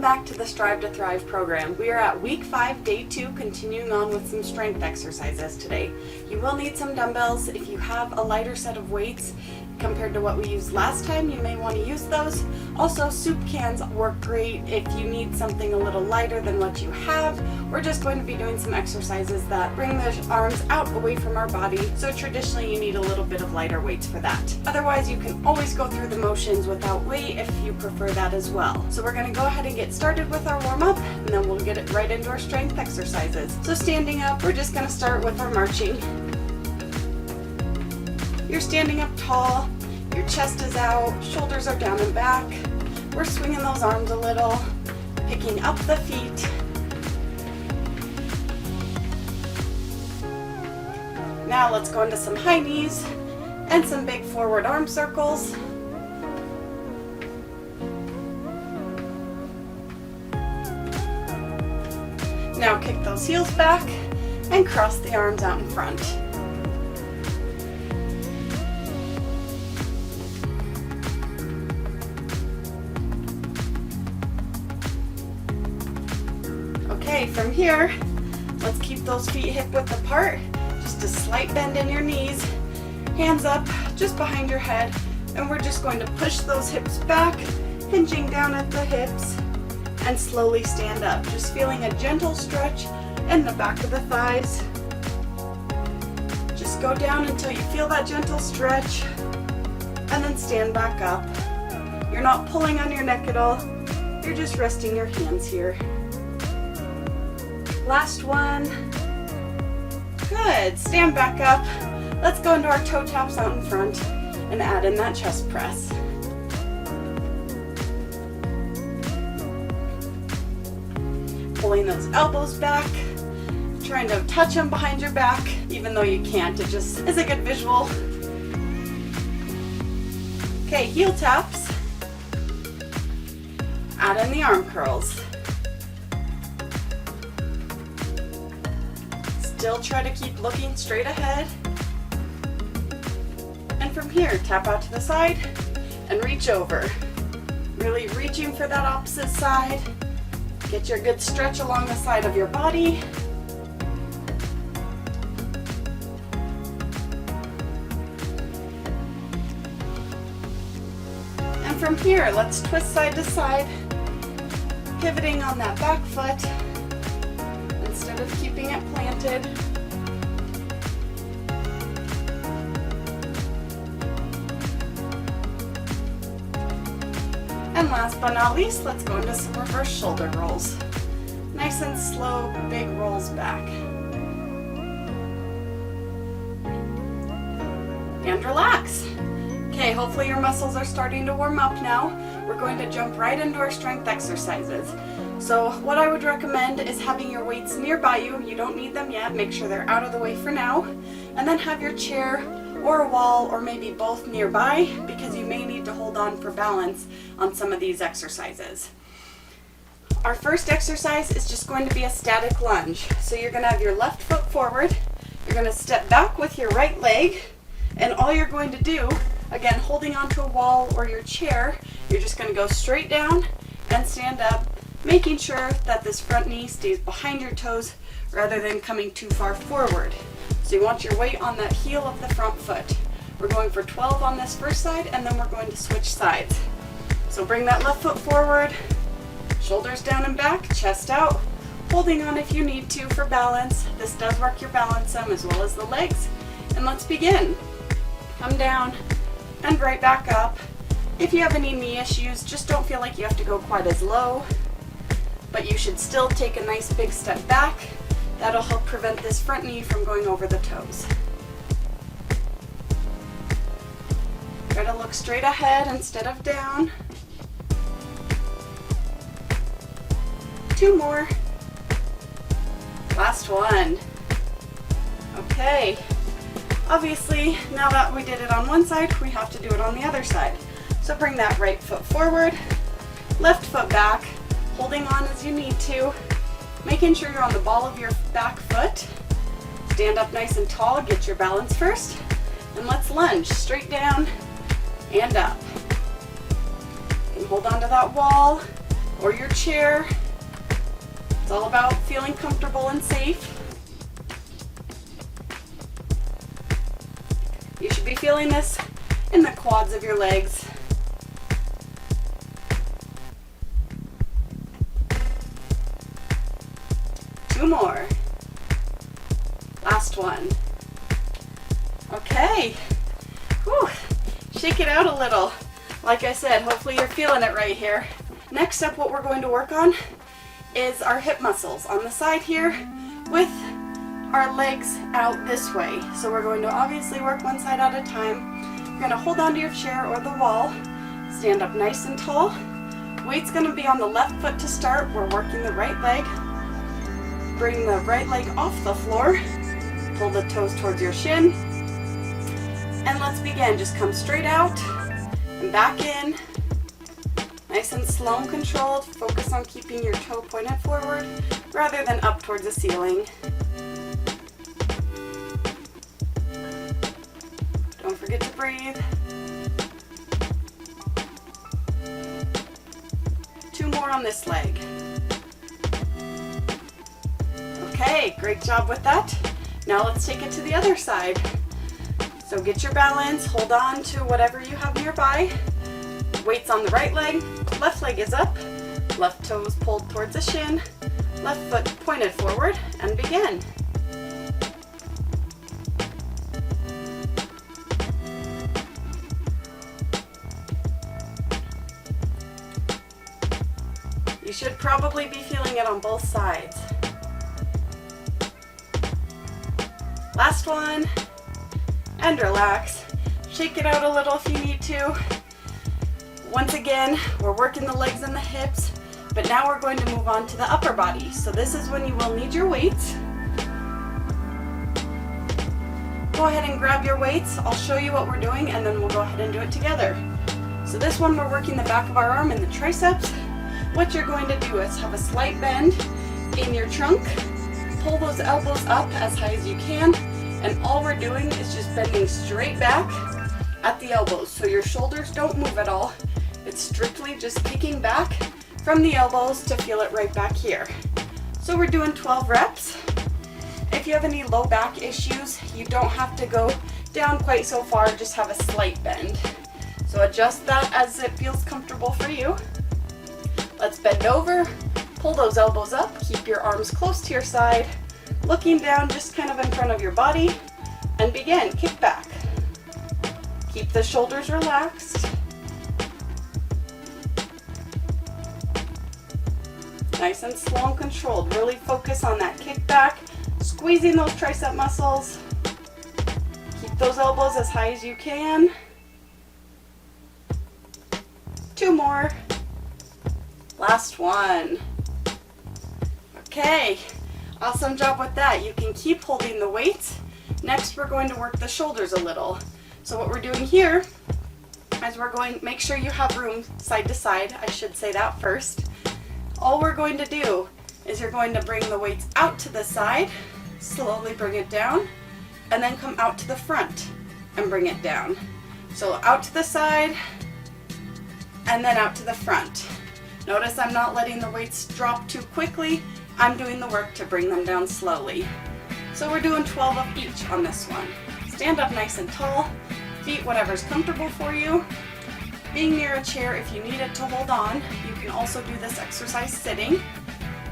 Welcome back to the Strive to Thrive program. We are at week 5, day 2, continuing on with some strength exercises today. You will need some dumbbells. If you have a lighter set of weights compared to what we used last time, you may want to use those. Also, soup cans work great if you need something a little lighter than what you have. We're just going to be doing some exercises that bring the arms out away from our body, so traditionally you need a little bit of lighter weights for that. Otherwise, you can always go through the motions without weight if you prefer that as well. So we're going to go ahead and get started with our warm-up, and then we'll get it right into our strength exercises. So standing up, we're just going to start with our marching. You're standing up tall, your chest is out, shoulders are down and back. We're swinging those arms a little, picking up the feet. Now let's go into some high knees and some big forward arm circles. Now kick those heels back and cross the arms out in front. Okay, from here, let's keep those feet hip-width apart. Just a slight bend in your knees, hands up just behind your head, and we're just going to push those hips back, hinging down at the hips, and slowly stand up. Just feeling a gentle stretch in the back of the thighs. Just go down until you feel that gentle stretch, and then stand back up. You're not pulling on your neck at all, you're just resting your hands here. Last one. Good. Stand back up. Let's go into our toe taps out in front and add in that chest press. Pulling those elbows back, trying to touch them behind your back, even though you can't. It just is a good visual. Okay, heel taps. Add in the arm curls. Still try to keep looking straight ahead. And from here, tap out to the side and reach over. Really reaching for that opposite side. Get your good stretch along the side of your body. And from here, let's twist side to side, pivoting on that back foot instead of keeping it planted. And last but not least, let's go into some reverse shoulder rolls. Nice and slow, big rolls back. And relax. Okay, hopefully your muscles are starting to warm up now. We're going to jump right into our strength exercises. So what I would recommend is having your weights nearby you. You don't need them yet. Make sure they're out of the way for now. And then have your chair or a wall or maybe both nearby, because you may need to hold on for balance on some of these exercises. Our first exercise is just going to be a static lunge. So you're going to have your left foot forward. You're going to step back with your right leg. And all you're going to do, again, holding onto a wall or your chair, you're just going to go straight down and stand up, making sure that this front knee stays behind your toes rather than coming too far forward. So you want your weight on that heel of the front foot. We're going for 12 on this first side, and then we're going to switch sides. So bring that left foot forward, shoulders down and back, chest out, holding on if you need to for balance. This does work your balance some as well as the legs. And let's begin. Come down and right back up. If you have any knee issues, just don't feel like you have to go quite as low, but you should still take a nice big step back. That'll help prevent this front knee from going over the toes. Try to look straight ahead instead of down. 2 more. Last one. Okay. Obviously, now that we did it on one side, we have to do it on the other side. So bring that right foot forward, left foot back, holding on as you need to, making sure you're on the ball of your back foot. Stand up nice and tall, get your balance first, and let's lunge straight down and up. You can hold on to that wall, or your chair. It's all about feeling comfortable and safe. You should be feeling this in the quads of your legs. Two more. Last one. Okay. Whew. Shake it out a little. Like I said, hopefully you're feeling it right here. Next up, what we're going to work on is our hip muscles on the side here with our legs out this way. So we're going to obviously work one side at a time. You're going to hold onto your chair or the wall. Stand up nice and tall. Weight's going to be on the left foot to start. We're working the right leg. Bring the right leg off the floor. Pull the toes towards your shin. And let's begin. Just come straight out and back in. Nice and slow and controlled. Focus on keeping your toe pointed forward rather than up towards the ceiling. Don't forget to breathe. Two more on this leg. Okay, great job with that. Now let's take it to the other side. So get your balance, hold on to whatever you have nearby. Weight's on the right leg, left leg is up, left toes pulled towards the shin, left foot pointed forward, and begin. You should probably be feeling it on both sides. Last one, and relax. Shake it out a little if you need to. Once again, we're working the legs and the hips, but now we're going to move on to the upper body. So this is when you will need your weights. Go ahead and grab your weights. I'll show you what we're doing and then we'll go ahead and do it together. So this one, we're working the back of our arm and the triceps. What you're going to do is have a slight bend in your trunk. Pull those elbows up as high as you can. And all we're doing is just bending straight back at the elbows. So your shoulders don't move at all. It's strictly just kicking back from the elbows to feel it right back here. So we're doing 12 reps. If you have any low back issues, you don't have to go down quite so far, just have a slight bend. So adjust that as it feels comfortable for you. Let's bend over, pull those elbows up, keep your arms close to your side, looking down just kind of in front of your body, and begin, kick back. Keep the shoulders relaxed. Nice and slow and controlled. Really focus on that kick back, squeezing those tricep muscles. Keep those elbows as high as you can. Two more. Last one. Okay, awesome job with that. You can keep holding the weights. Next, we're going to work the shoulders a little. So what we're doing here is we're going, make sure you have room side to side. I should say that first. All we're going to do is you're going to bring the weights out to the side, slowly bring it down, and then come out to the front and bring it down. So out to the side, and then out to the front. Notice I'm not letting the weights drop too quickly. I'm doing the work to bring them down slowly. So we're doing 12 of each on this one. Stand up nice and tall, feet whatever's comfortable for you. Being near a chair if you need it to hold on. You can also do this exercise sitting.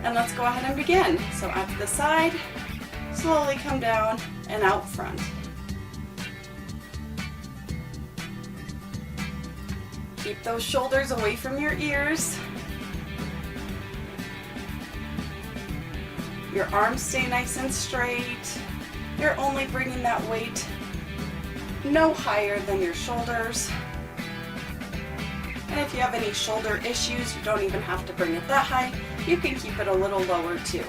And let's go ahead and begin. So out to the side, slowly come down and out front. Keep those shoulders away from your ears. Your arms stay nice and straight. You're only bringing that weight no higher than your shoulders. And if you have any shoulder issues, you don't even have to bring it that high. You can keep it a little lower too.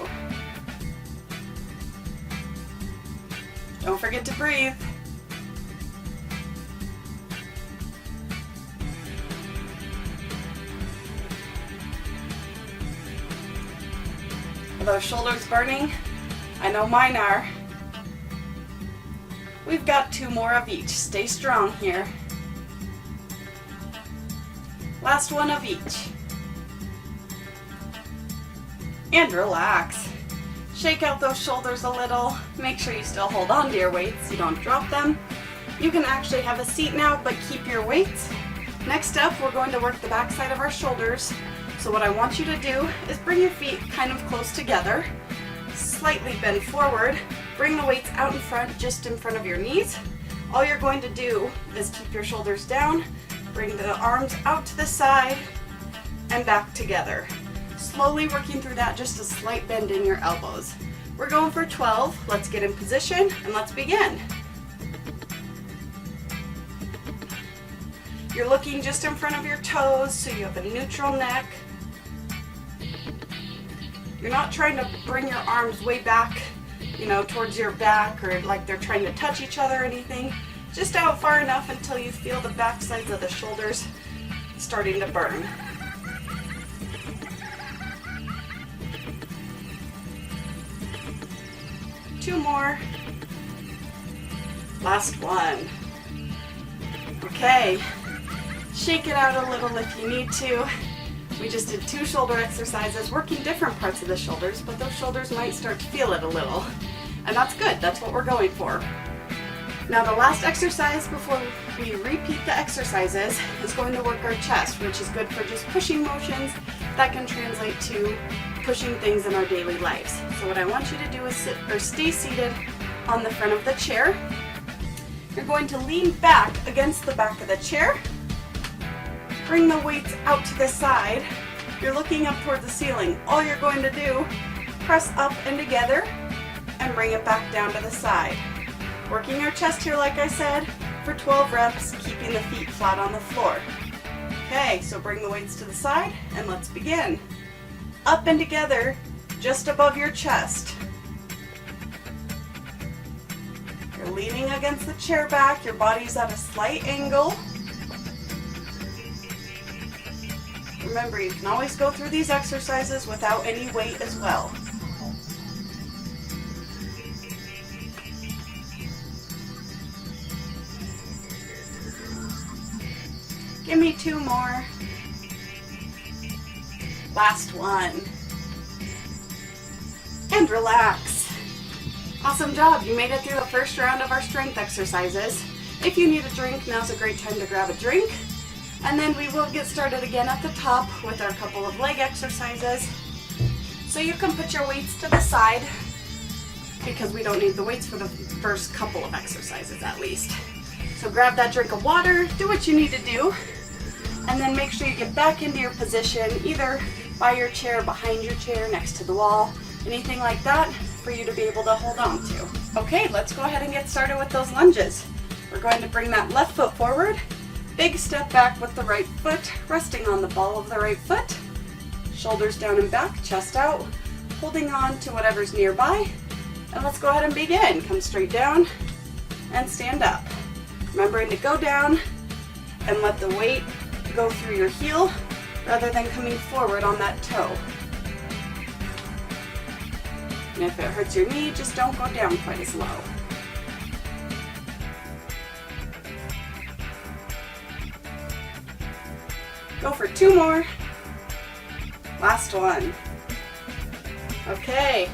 Don't forget to breathe. Are those shoulders burning? I know mine are. We've got 2 more of each. Stay strong here. Last one of each. and relax. Shake out those shoulders a little. Make sure you still hold on to your weights so you don't drop them. You can actually have a seat now, but keep your weights. Next up, we're going to work the back side of our shoulders. So what I want you to do is bring your feet kind of close together, slightly bend forward, bring the weights out in front, just in front of your knees. All you're going to do is keep your shoulders down, bring the arms out to the side, and back together. Slowly working through that, just a slight bend in your elbows. We're going for 12. Let's get in position and let's begin. You're looking just in front of your toes so you have a neutral neck. You're not trying to bring your arms way back, towards your back or like they're trying to touch each other or anything. Just out far enough until you feel the back sides of the shoulders starting to burn. Two more. Last one. Okay. Shake it out a little if you need to. We just did 2 shoulder exercises, working different parts of the shoulders, but those shoulders might start to feel it a little. And that's good, that's what we're going for. Now the last exercise before we repeat the exercises is going to work our chest, which is good for just pushing motions that can translate to pushing things in our daily lives. So what I want you to do is stay seated on the front of the chair. You're going to lean back against the back of the chair. Bring the weights out to the side. You're looking up toward the ceiling. All you're going to do, press up and together and bring it back down to the side. Working our chest here, like I said, for 12 reps, keeping the feet flat on the floor. Okay, so bring the weights to the side and let's begin. Up and together, just above your chest. You're leaning against the chair back, your body's at a slight angle. Remember, you can always go through these exercises without any weight as well. Give me 2 more. Last one. And relax. Awesome job. You made it through the first round of our strength exercises. If you need a drink, now's a great time to grab a drink. And then we will get started again at the top with our couple of leg exercises. So you can put your weights to the side because we don't need the weights for the first couple of exercises at least. So grab that drink of water, do what you need to do, and then make sure you get back into your position, either by your chair, behind your chair, next to the wall, anything like that for you to be able to hold on to. Okay, let's go ahead and get started with those lunges. We're going to bring that left foot forward. Big step back with the right foot, resting on the ball of the right foot. Shoulders down and back, chest out, holding on to whatever's nearby. And let's go ahead and begin. Come straight down and stand up. Remembering to go down and let the weight go through your heel rather than coming forward on that toe. And if it hurts your knee, just don't go down quite as low. Go for 2 more. Last one. Okay,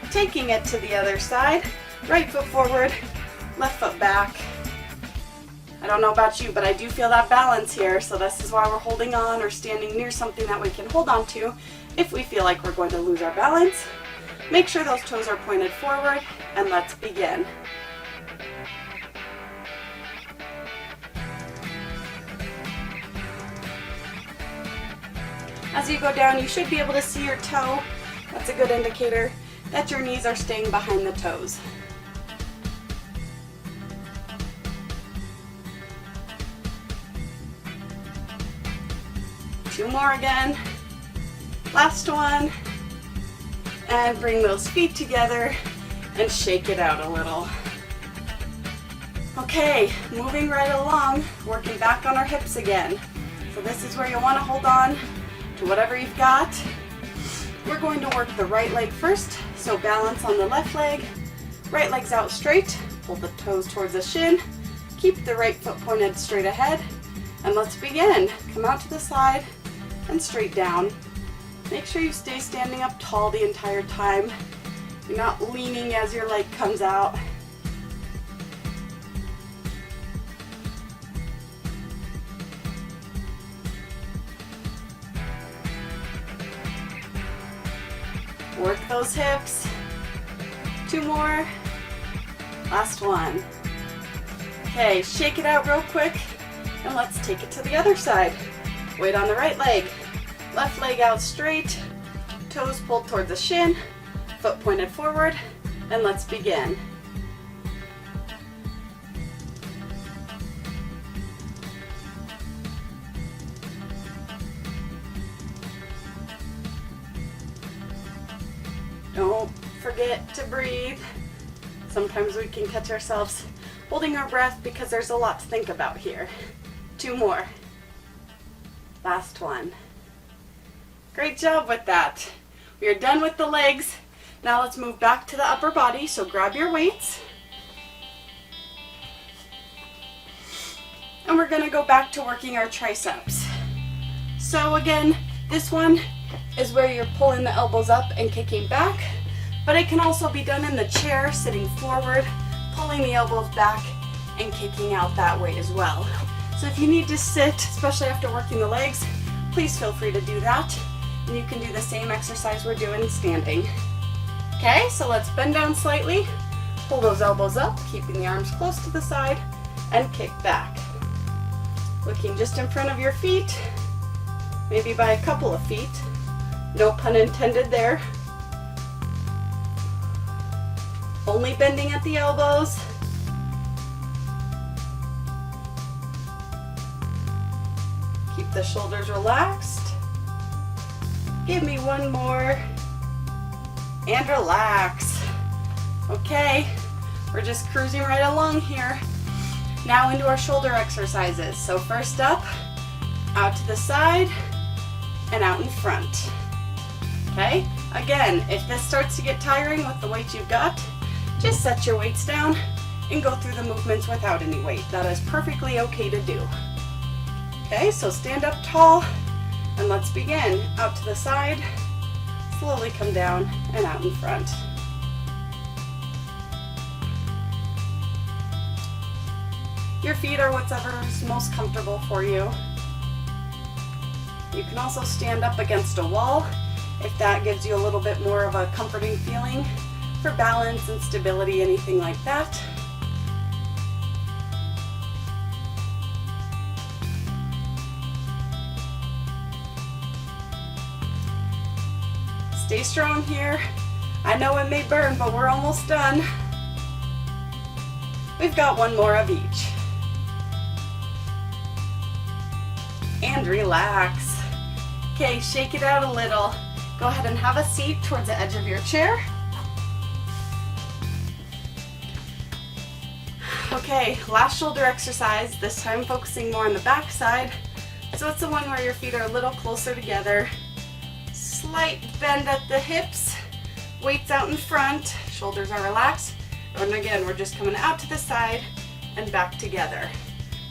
taking it to the other side. Right foot forward, left foot back. I don't know about you, but I do feel that balance here, so this is why we're holding on or standing near something that we can hold on to if we feel like we're going to lose our balance. Make sure those toes are pointed forward, and let's begin. As you go down, you should be able to see your toe. That's a good indicator that your knees are staying behind the toes. Two more again. Last one. And bring those feet together and shake it out a little. Okay, moving right along, working back on our hips again. So this is where you want to hold on to whatever you've got. We're going to work the right leg first, so balance on the left leg. Right leg's out straight, pull the toes towards the shin, keep the right foot pointed straight ahead, and let's begin. Come out to the side and straight down. Make sure you stay standing up tall the entire time. You're not leaning as your leg comes out. Work those hips. 2 more. Last one. Okay, shake it out real quick and let's take it to the other side. Weight on the right leg. Left leg out straight. Toes pulled towards the shin. Foot pointed forward. And let's begin. Don't forget to breathe. Sometimes we can catch ourselves holding our breath because there's a lot to think about here. 2 more. Last one. Great job with that. We are done with the legs. Now let's move back to the upper body. So grab your weights. And we're gonna go back to working our triceps. So again, this one is where you're pulling the elbows up and kicking back, but it can also be done in the chair, sitting forward, pulling the elbows back and kicking out that way as well. So if you need to sit, especially after working the legs, please feel free to do that. And you can do the same exercise we're doing standing. Okay, so let's bend down slightly, pull those elbows up, keeping the arms close to the side, and kick back. Looking just in front of your feet, maybe by a couple of feet. No pun intended there. Only bending at the elbows. Keep the shoulders relaxed. Give me one more. And relax. Okay, we're just cruising right along here. Now into our shoulder exercises. So first up, out to the side and out in front. Okay, again, if this starts to get tiring with the weight you've got, just set your weights down and go through the movements without any weight. That is perfectly okay to do. Okay, so stand up tall and let's begin. Out to the side, slowly come down and out in front. Your feet are whatever's most comfortable for you. You can also stand up against a wall if that gives you a little bit more of a comforting feeling for balance and stability, anything like that. Stay strong here. I know it may burn, but we're almost done. We've got one more of each. And relax. Okay, shake it out a little. Go ahead and have a seat towards the edge of your chair. Okay, last shoulder exercise, this time focusing more on the back side. So it's the one where your feet are a little closer together. Slight bend at the hips, weights out in front, shoulders are relaxed. And again, we're just coming out to the side and back together.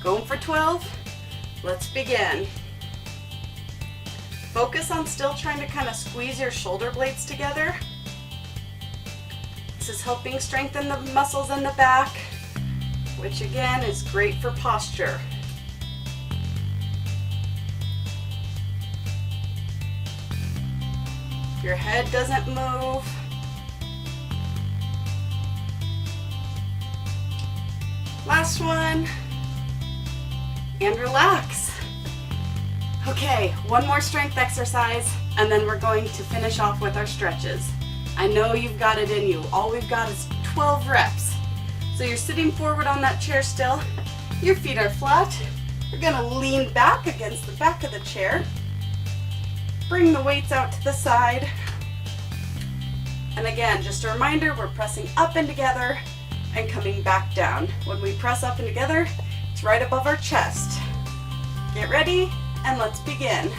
Going for 12, let's begin. Focus on still trying to kind of squeeze your shoulder blades together. This is helping strengthen the muscles in the back, which again is great for posture. Your head doesn't move. Last one. And relax. Okay, one more strength exercise, and then we're going to finish off with our stretches. I know you've got it in you. All we've got is 12 reps. So you're sitting forward on that chair still. Your feet are flat. You're gonna lean back against the back of the chair. Bring the weights out to the side. And again, just a reminder, we're pressing up and together and coming back down. When we press up and together, it's right above our chest. Get ready, and let's begin.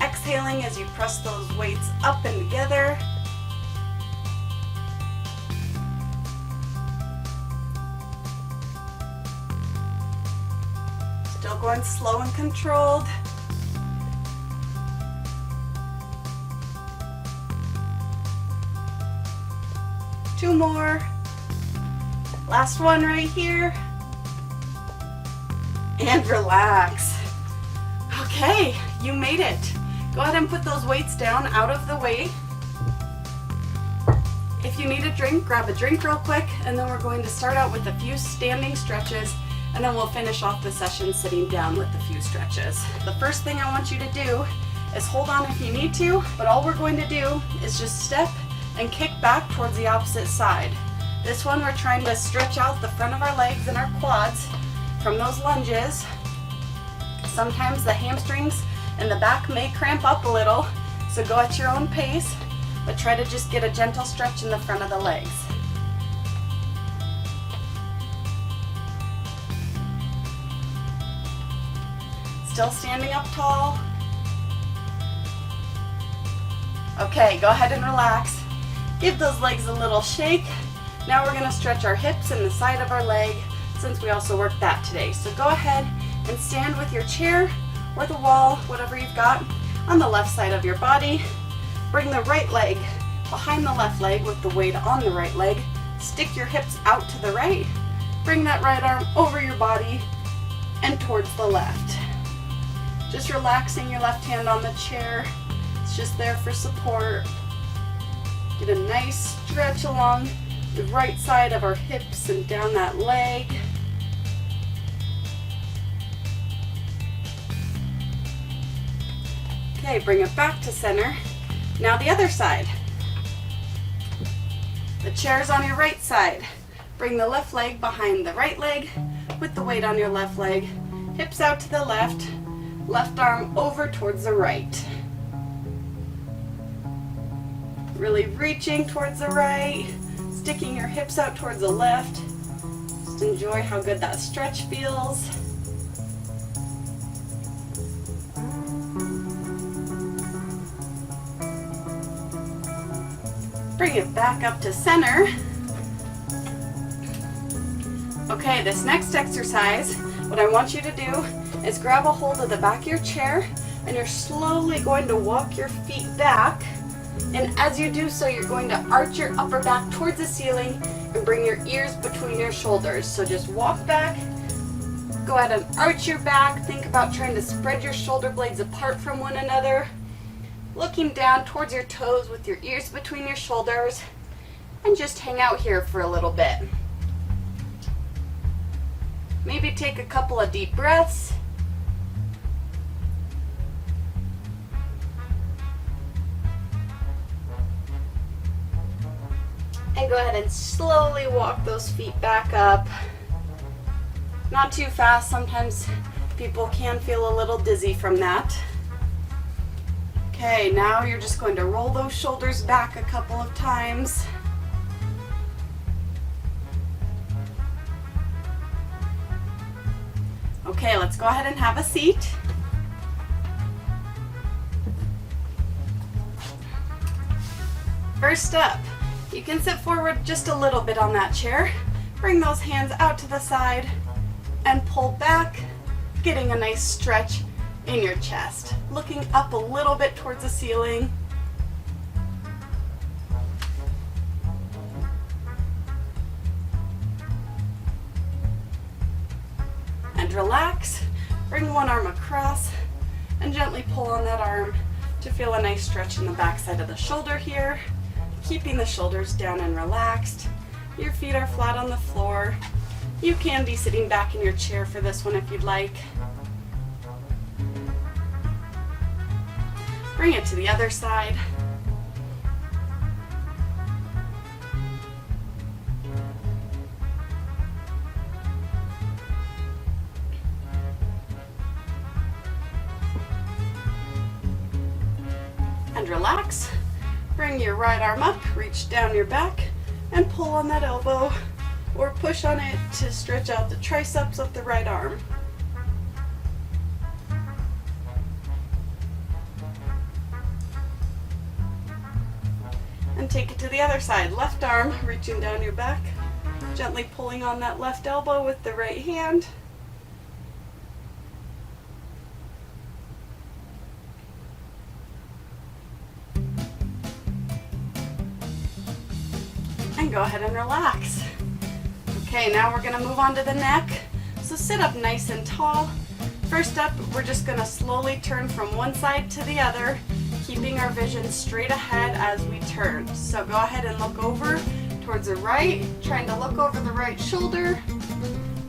Exhaling as you press those weights up and together. Still going slow and controlled. Two more. Last one right here. And relax. Okay, you made it. Go ahead and put those weights down out of the way. If you need a drink, grab a drink real quick, and then we're going to start out with a few standing stretches, and then we'll finish off the session sitting down with a few stretches. The first thing I want you to do is hold on if you need to, but all we're going to do is just step and kick back towards the opposite side. This one we're trying to stretch out the front of our legs and our quads from those lunges. Sometimes the hamstrings and the back may cramp up a little, so go at your own pace, but try to just get a gentle stretch in the front of the legs. Still standing up tall. Okay, go ahead and relax. Give those legs a little shake. Now we're going to stretch our hips and the side of our leg, since we also worked that today. So go ahead and stand with your chair or the wall, whatever you've got, on the left side of your body. Bring the right leg behind the left leg with the weight on the right leg. Stick your hips out to the right. Bring that right arm over your body and towards the left. Just relaxing your left hand on the chair. It's just there for support. Get a nice stretch along the right side of our hips and down that leg. Okay, bring it back to center. Now the other side. The chair's on your right side. Bring the left leg behind the right leg with the weight on your left leg. Hips out to the left. Left arm over towards the right. Really reaching towards the right. Sticking your hips out towards the left. Just enjoy how good that stretch feels. Bring it back up to center. Okay, this next exercise, what I want you to do is grab a hold of the back of your chair, and you're slowly going to walk your feet back. And as you do so, you're going to arch your upper back towards the ceiling and bring your ears between your shoulders. So just walk back, go ahead and arch your back. Think about trying to spread your shoulder blades apart from one another. Looking down towards your toes with your ears between your shoulders, and just hang out here for a little bit. Maybe take a couple of deep breaths. And go ahead and slowly walk those feet back up. Not too fast. Sometimes people can feel a little dizzy from that. Okay, now you're just going to roll those shoulders back a couple of times. Okay, let's go ahead and have a seat. First up, you can sit forward just a little bit on that chair. Bring those hands out to the side and pull back, getting a nice stretch in your chest. Looking up a little bit towards the ceiling. And relax. Bring one arm across and gently pull on that arm to feel a nice stretch in the back side of the shoulder here. Keeping the shoulders down and relaxed. Your feet are flat on the floor. You can be sitting back in your chair for this one if you'd like. Bring it to the other side. And relax. Bring your right arm up, reach down your back, and pull on that elbow, or push on it to stretch out the triceps of the right arm. And take it to the other side. Left arm reaching down your back, gently pulling on that left elbow with the right hand. go ahead and relax. Okay, now we're going to move on to the neck. So sit up nice and tall. First up, we're just going to slowly turn from one side to the other, keeping our vision straight ahead as we turn. So go ahead and look over towards the right, trying to look over the right shoulder.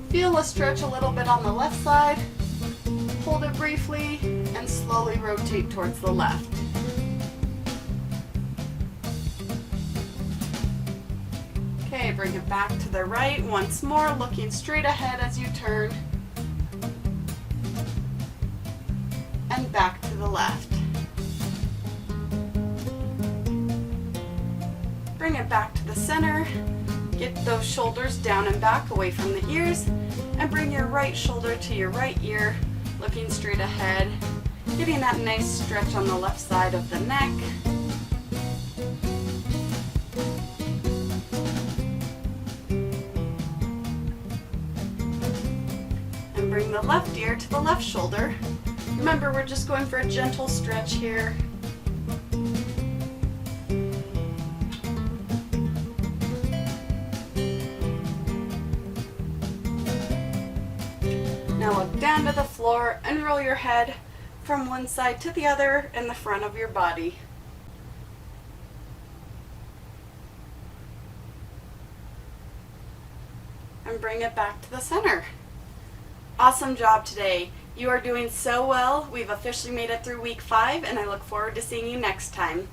Feel a stretch a little bit on the left side. Hold it briefly and slowly rotate towards the left. Okay, bring it back to the right once more, looking straight ahead as you turn. And back to the left. Bring it back to the center. Get those shoulders down and back away from the ears, and bring your right shoulder to your right ear, looking straight ahead, getting that nice stretch on the left side of the neck. And bring the left ear to the left shoulder. Remember, we're just going for a gentle stretch here. Now look down to the floor and roll your head from one side to the other in the front of your body. And bring it back to the center. Awesome job today. You are doing so well. We've officially made it through week 5, and I look forward to seeing you next time.